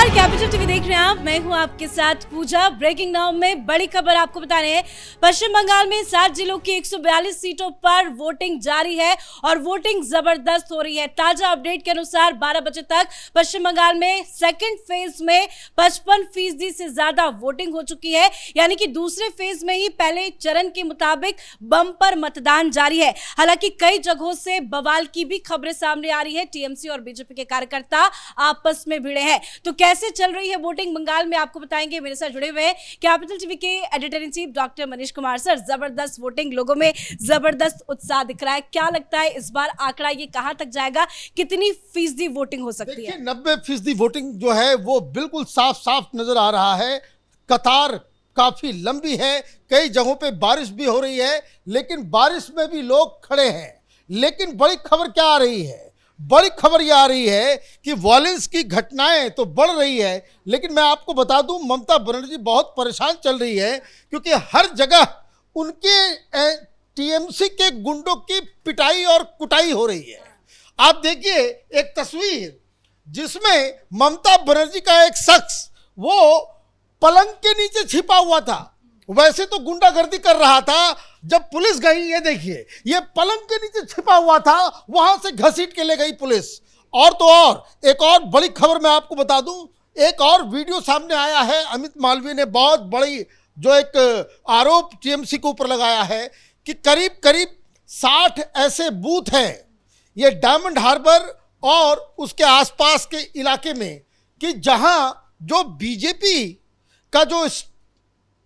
नमस्कार, capital TV देख रहे हैं आप। मैं हूं आपके साथ पूजा। ब्रेकिंग नाउ में बड़ी खबर आपको बता रहे हैं। पश्चिम बंगाल में 7 जिलों की 142 सीटों पर वोटिंग जारी है और वोटिंग जबरदस्त हो रही है। ताजा अपडेट के अनुसार 12 बजे तक पश्चिम बंगाल में सेकंड फेज में 55% से ज्यादा वोटिंग हो चुकी है, यानी कि दूसरे फेज में ही पहले चरण के मुताबिक बम्पर मतदान जारी है। हालांकि कई जगहों से बवाल की भी खबरें सामने आ रही है। टीएमसी और बीजेपी के कार्यकर्ता आपस में भिड़े हैं। तो कैसे चल रही है वोटिंग बंगाल में आपको बताएंगे। मेरे साथ जुड़े हुए हैं कैपिटल टीवी के editor in chief doctor Manish Kumar. Sir, जबरदस्त वोटिंग, लोगों में जबरदस्त उत्साह दिख रहा है। क्या लगता है इस बार आंकड़ा ये कहां तक जाएगा, कितनी फीसदी वोटिंग हो सकती है? 90% वोटिंग जो है वो बिल्कुल साफ साफ नजर आ रहा है। कतार काफी लंबी है, कई जगहों पे बारिश भी हो रही है, लेकिन बारिश में भी लोग खड़े हैं। लेकिन बड़ी खबर क्या आ रही है? बड़ी खबर यह आ रही है कि वायलेंस की घटनाएं तो बढ़ रही है, लेकिन मैं आपको बता दूं ममता बनर्जी बहुत परेशान चल रही है, क्योंकि हर जगह उनके टीएमसी के गुंडों की पिटाई और कुटाई हो रही है। आप देखिए एक तस्वीर जिसमें ममता बनर्जी का एक शख्स वो पलंग के नीचे छिपा हुआ था। वैसे तो गुंडागर्दी कर रहा था, जब पुलिस गई, ये देखिए, ये पलंग के नीचे छिपा हुआ था, वहां से घसीट के ले गई पुलिस। और तो और एक और बड़ी खबर मैं आपको बता दूं, एक और वीडियो सामने आया है। अमित मालवीय ने बहुत बड़ी जो एक आरोप टीएमसी के ऊपर लगाया है कि करीब करीब 60 ऐसे बूथ हैं ये डायमंड हार्बर और उसके आसपास के इलाके में, कि जहां जो बीजेपी का जो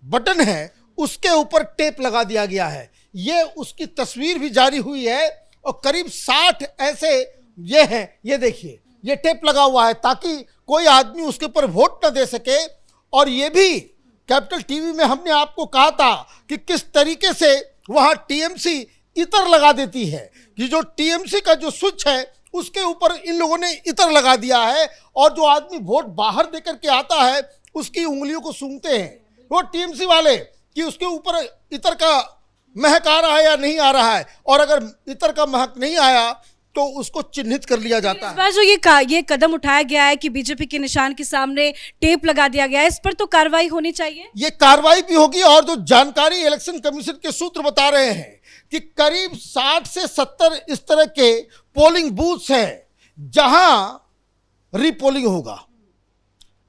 बटन है उसके ऊपर टेप लगा दिया गया है। ये उसकी तस्वीर भी जारी हुई है और करीब 60 ऐसे ये हैं, ये देखिए, ये टेप लगा हुआ है ताकि कोई आदमी उसके ऊपर वोट न दे सके। और ये भी कैपिटल टीवी में हमने आपको कहा था कि किस तरीके से वहां टीएमसी इतर लगा देती है, कि जो टीएमसी का जो स्विच है उसके ऊपर इन लोगों ने इतर लगा दिया है, और जो आदमी वोट बाहर देकर के आता है उसकी उंगलियों को सूंघते हैं वो टीएमसी वाले कि उसके ऊपर इतर का महक आ रहा है या नहीं आ रहा है, और अगर इतर का महक नहीं आया तो उसको चिन्हित कर लिया जाता है। इस बार जो ये कदम उठाया गया है कि बीजेपी के निशान के सामने टेप लगा दिया गया है, इस पर तो कार्रवाई होनी चाहिए। ये कार्रवाई भी होगी, और जो जानकारी इलेक्शन कमीशन के सूत्र बता रहे हैं कि करीब 60 से 70 इस तरह के पोलिंग बूथ्स हैं जहां रीपोलिंग होगा।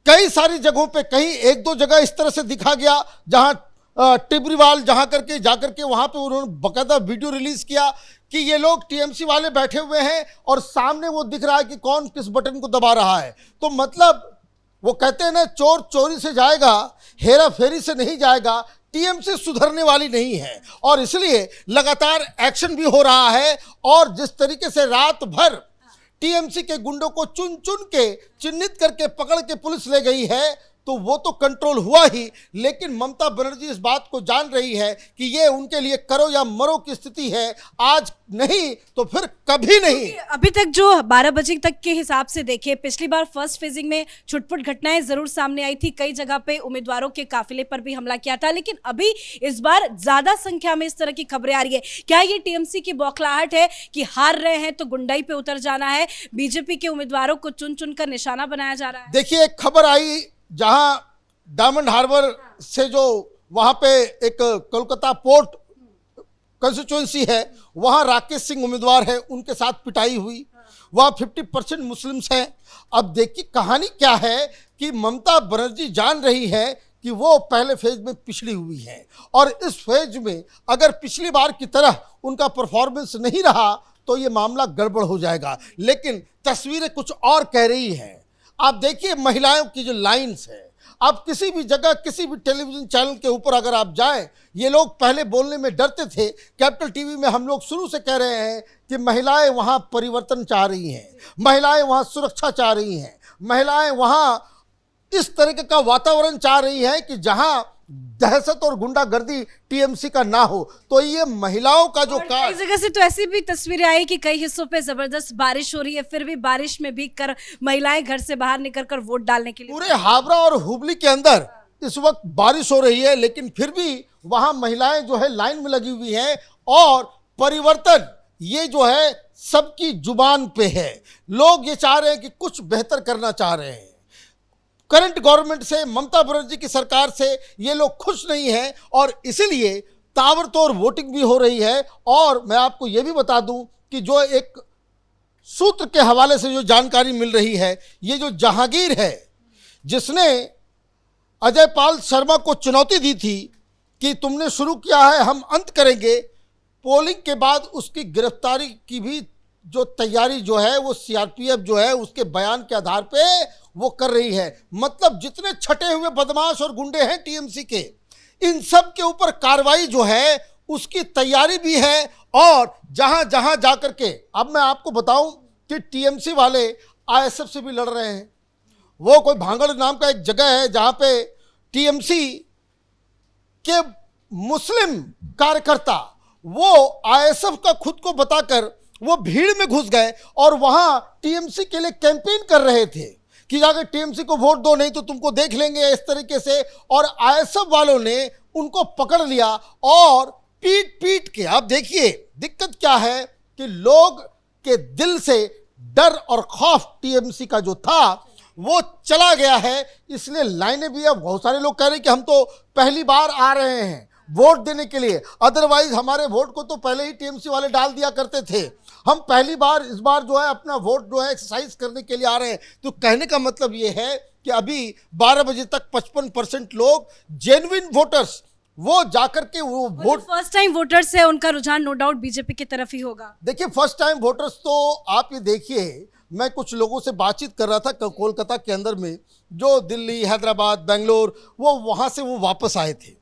कई सारी जगहों पे, कहीं एक दो जगह इस तरह से दिखा गया जहां टिबरीवाल जाकर के वहां पे उन्होंने बकायदा वीडियो रिलीज किया कि ये लोग टीएमसी वाले बैठे हुए हैं और सामने वो दिख रहा है कि कौन किस बटन को दबा रहा है। तो मतलब वो कहते हैं ना, चोर चोरी से जाएगा, हेरा फेरी से नहीं जाएगा। टीएमसी सुधरने वाली नहीं है और इसलिए लगातार एक्शन भी हो रहा है। और जिस तरीके से रात भर टीएमसी के गुंडों को चुन चुन के चिन्हित करके पकड़ के पुलिस ले गई है, तो वो तो कंट्रोल हुआ ही, लेकिन ममता बनर्जी इस बात को जान रही है कि ये उनके लिए करो या मरो की स्थिति है। आज नहीं तो फिर कभी नहीं। अभी तक जो 12 बजे तक के हिसाब से देखें, पिछली बार फर्स्ट फेजिंग में छुटपुट घटनाएं जरूर सामने आई थी, कई जगह पे उम्मीदवारों के काफिले पर भी हमला किया था, लेकिन अभी इस बार ज्यादा संख्या में इस तरह की खबरें आ रही है। क्या ये टीएमसी की बौखलाहट है कि हार रहे हैं तो गुंडाई पे उतर जाना है, बीजेपी के उम्मीदवारों को चुन चुन कर निशाना बनाया जा रहा है? देखिए, एक खबर आई जहां डायमंड हार्बर से जो वहां पे एक कोलकाता पोर्ट कंस्टिट्यूएंसी है, वहां राकेश सिंह उम्मीदवार है, उनके साथ पिटाई हुई। वहां 50% मुस्लिम्स हैं। अब देखिए कहानी क्या है कि ममता बनर्जी जान रही है कि वो पहले फेज में पिछड़ी हुई है, और इस फेज में अगर पिछली बार की तरह उनका परफॉर्मेंस नहीं रहा तो ये मामला गड़बड़ हो जाएगा। लेकिन तस्वीरें कुछ और कह रही हैं। आप देखिए महिलाओं की जो लाइन्स है, आप किसी भी जगह किसी भी टेलीविजन चैनल के ऊपर अगर आप जाएं, ये लोग पहले बोलने में डरते थे। कैपिटल टीवी में हम लोग शुरू से कह रहे हैं कि महिलाएं वहां परिवर्तन चाह रही हैं, महिलाएं वहां सुरक्षा चाह रही हैं, महिलाएं वहां इस तरीके का वातावरण चाह रही हैं कि जहां दहशत और गुंडागर्दी टीएमसी का ना हो। तो ये महिलाओं का जो कई जगह से तो ऐसी भी तस्वीरें आई कि कई हिस्सों पे जबरदस्त बारिश हो रही है, फिर भी बारिश में भीग कर महिलाएं घर से बाहर निकलकर वोट डालने के लिए। पूरे हावड़ा और हुबली के अंदर इस वक्त बारिश हो रही है, लेकिन फिर भी वहां महिलाएं जो है लाइन में लगी हुई हैं, और परिवर्तन ये जो है सबकी जुबान पे है। लोग ये चाह रहे हैं कि कुछ बेहतर करना चाह रहे हैं। करंट गवर्नमेंट से, ममता बनर्जी की सरकार से ये लोग खुश नहीं हैं और इसीलिए ताबड़तोड़ वोटिंग भी हो रही है। और मैं आपको ये भी बता दूं कि जो एक सूत्र के हवाले से जो जानकारी मिल रही है, ये जो जहांगीर है जिसने अजय पाल शर्मा को चुनौती दी थी कि तुमने शुरू किया है, हम अंत करेंगे, पोलिंग के बाद उसकी गिरफ्तारी की भी जो तैयारी जो है वो सीआरपीएफ जो है उसके बयान के आधार पे वो कर रही है। मतलब जितने छटे हुए बदमाश और गुंडे हैं टीएमसी के, इन सब के ऊपर कार्रवाई जो है उसकी तैयारी भी है। और जहां जहां जाकर के, अब मैं आपको बताऊं कि टीएमसी वाले आईएसएफ से भी लड़ रहे हैं। वो कोई भांगड़ नाम का एक जगह है जहां पे टीएमसी के मुस्लिम कार्यकर्ता वो आईएसएफ का खुद को बताकर वो भीड़ में घुस गए और वहां टीएमसी के लिए कैंपेन कर रहे थे कि जाकर टीएमसी को वोट दो, नहीं तो तुमको देख लेंगे, इस तरीके से। और आईएसएफ वालों ने उनको पकड़ लिया और पीट पीट के, आप देखिए दिक्कत क्या है कि लोग के दिल से डर और खौफ टीएमसी का जो था वो चला गया है। इसलिए लाइनें भी, अब बहुत सारे लोग कह रहे हैं कि हम तो पहली बार आ रहे हैं वोट देने के लिए, अदरवाइज हमारे वोट को तो पहले ही टीएमसी वाले डाल दिया करते थे, हम पहली बार इस बार जो है अपना वोट जो है एक्सरसाइज करने के लिए आ रहे हैं। तो कहने का मतलब ये है कि अभी 12 बजे तक 55% लोग जेन्युइन वोटर्स वो जाकर के वो वोट, फर्स्ट टाइम वोटर्स है उनका रुझान नो डाउट बीजेपी की तरफ ही होगा। देखिए फर्स्ट टाइम वोटर्स तो आप ये देखिए, मैं कुछ लोगों से बातचीत कर रहा था कोलकाता के अंदर में, जो दिल्ली, हैदराबाद, बेंगलोर, वो वहाँ से वो वापस आए थे।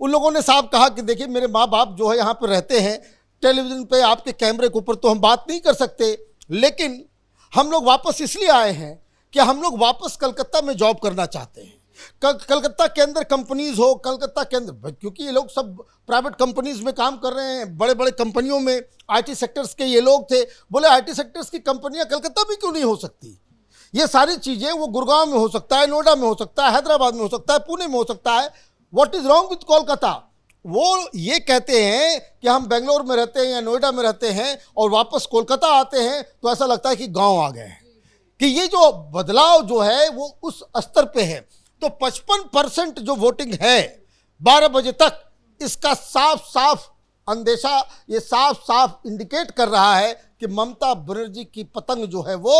उन लोगों ने साहब कहा कि देखिए मेरे माँ बाप जो है यहाँ पर रहते हैं, टेलीविज़न पे आपके कैमरे के ऊपर तो हम बात नहीं कर सकते, लेकिन हम लोग वापस इसलिए आए हैं कि हम लोग वापस कलकत्ता में जॉब करना चाहते हैं। कलकत्ता के अंदर कंपनीज हो, कलकत्ता के अंदर, क्योंकि ये लोग सब प्राइवेट कंपनीज में काम कर रहे हैं, बड़े बड़े कंपनियों में आईटी सेक्टर्स के ये लोग थे। बोले आईटी सेक्टर्स की कंपनियां कलकत्ता में क्यों नहीं हो सकती? ये सारी चीज़ें वो गुड़गांव में हो सकता है, नोएडा में हो सकता है, हैदराबाद में हो सकता है, पुणे में हो सकता है। What is wrong with Kolkata? वो ये कहते हैं कि हम बेंगलोर में रहते हैं या नोएडा में रहते हैं और वापस कोलकाता आते हैं तो ऐसा लगता है कि गांव आ गए हैं, कि ये जो बदलाव जो है वो उस स्तर पे है। तो 55% जो वोटिंग है 12 बजे तक, इसका साफ साफ अंदेशा, ये साफ साफ इंडिकेट कर रहा है कि ममता बनर्जी की पतंग जो है वो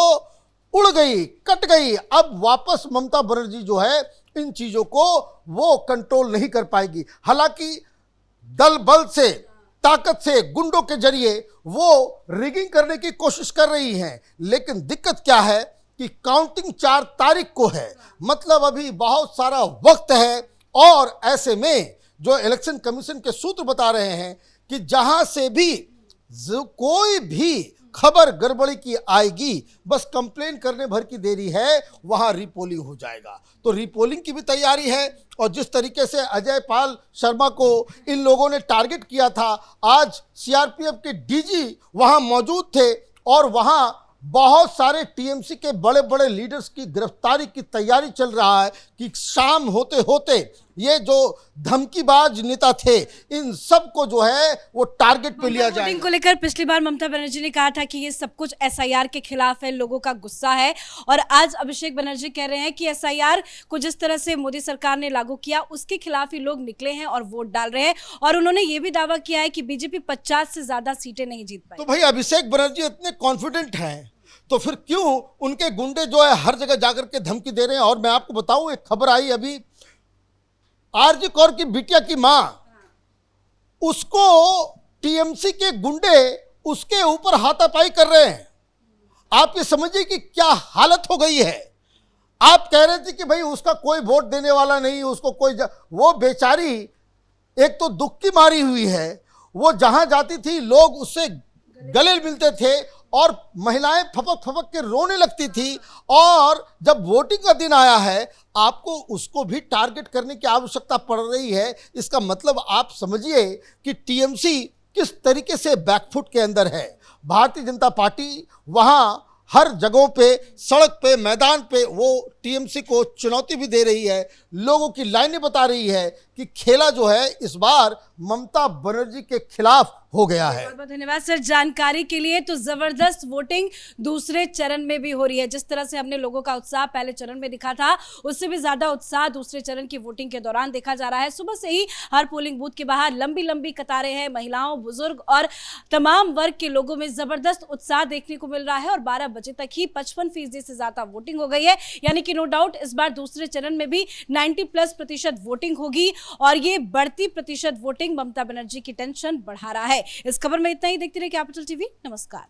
उड़ गई, कट गई। अब वापस ममता बनर्जी जो है इन चीजों को वो कंट्रोल नहीं कर पाएगी। हालांकि दल बल से, ताकत से, गुंडों के जरिए वो रिगिंग करने की कोशिश कर रही हैं, लेकिन दिक्कत क्या है कि काउंटिंग 4 तारीख को है, मतलब अभी बहुत सारा वक्त है। और ऐसे में जो इलेक्शन कमीशन के सूत्र बता रहे हैं कि जहां से भी कोई भी खबर गड़बड़ी की आएगी, बस कंप्लेन करने भर की देरी है, वहां रीपोलिंग हो जाएगा। तो रीपोलिंग की भी तैयारी है। और जिस तरीके से अजय पाल शर्मा को इन लोगों ने टारगेट किया था, आज सीआरपीएफ के डीजी वहां मौजूद थे और वहां बहुत सारे टीएमसी के बड़े बड़े लीडर्स की गिरफ्तारी की तैयारी चल रहा है कि शाम होते होते ये जो धमकीबाज नेता थे इन सब को जो है वो टारगेट पे लिया जाएगा। को लेकर पिछली बार ममता बनर्जी ने कहा था कि ये सब कुछ एसआईआर के खिलाफ है, लोगों का गुस्सा है। और आज अभिषेक बनर्जी कह रहे हैं कि एसआईआर को जिस तरह से मोदी सरकार ने लागू किया उसके खिलाफ ही लोग निकले हैं और वोट डाल रहे हैं। और उन्होंने ये भी दावा किया है कि बीजेपी 50 से ज्यादा सीटें नहीं जीत पाई। तो भाई अभिषेक बनर्जी इतने कॉन्फिडेंट हैं तो फिर क्यों उनके गुंडे जो है हर जगह जाकर के धमकी दे रहे हैं। और मैं आपको बताऊं, एक खबर आई अभी, आरजी कौर की बिटिया की मां, उसको टीएमसी के गुंडे उसके ऊपर हाथापाई कर रहे हैं। आप ये समझिए कि क्या हालत हो गई है। आप कह रहे थे कि भाई उसका कोई वोट देने वाला नहीं, उसको कोई वो बेचारी एक तो दुख की मारी हुई है, वो जहां जाती थी लोग उससे गले मिलते थे और महिलाएं फपक फपक के रोने लगती थी। और जब वोटिंग का दिन आया है आपको उसको भी टारगेट करने की आवश्यकता पड़ रही है। इसका मतलब आप समझिए कि टीएमसी किस तरीके से बैकफुट के अंदर है। भारतीय जनता पार्टी वहां हर जगहों पे, सड़क पे, मैदान पे वो टीएमसी को चुनौती भी दे रही है, लोगों की लाइनें बता रही है कि खेला जो है इस बार ममता बनर्जी के खिलाफ हो गया है। बहुत बहुत धन्यवाद सर जानकारी के लिए। तो जबरदस्त वोटिंग दूसरे चरण में भी हो रही है। जिस तरह से हमने लोगों का उत्साह पहले चरण में दिखा था, उससे भी ज्यादा उत्साह दूसरे चरण की वोटिंग के दौरान देखा जा रहा है। सुबह से ही हर पोलिंग बूथ के बाहर लंबी लंबी कतारें हैं। महिलाओं, बुजुर्ग और तमाम वर्ग के लोगों में जबरदस्त उत्साह देखने को मिल रहा है और 12 बजे तक ही 55% से ज्यादा वोटिंग हो गई है। यानी कि नो डाउट इस बार दूसरे चरण में भी 90+ वोटिंग होगी और ये बढ़ती प्रतिशत वोटिंग ममता बनर्जी की टेंशन बढ़ा रहा है। इस खबर में इतना ही। देखते रहिए कैपिटल टीवी। नमस्कार।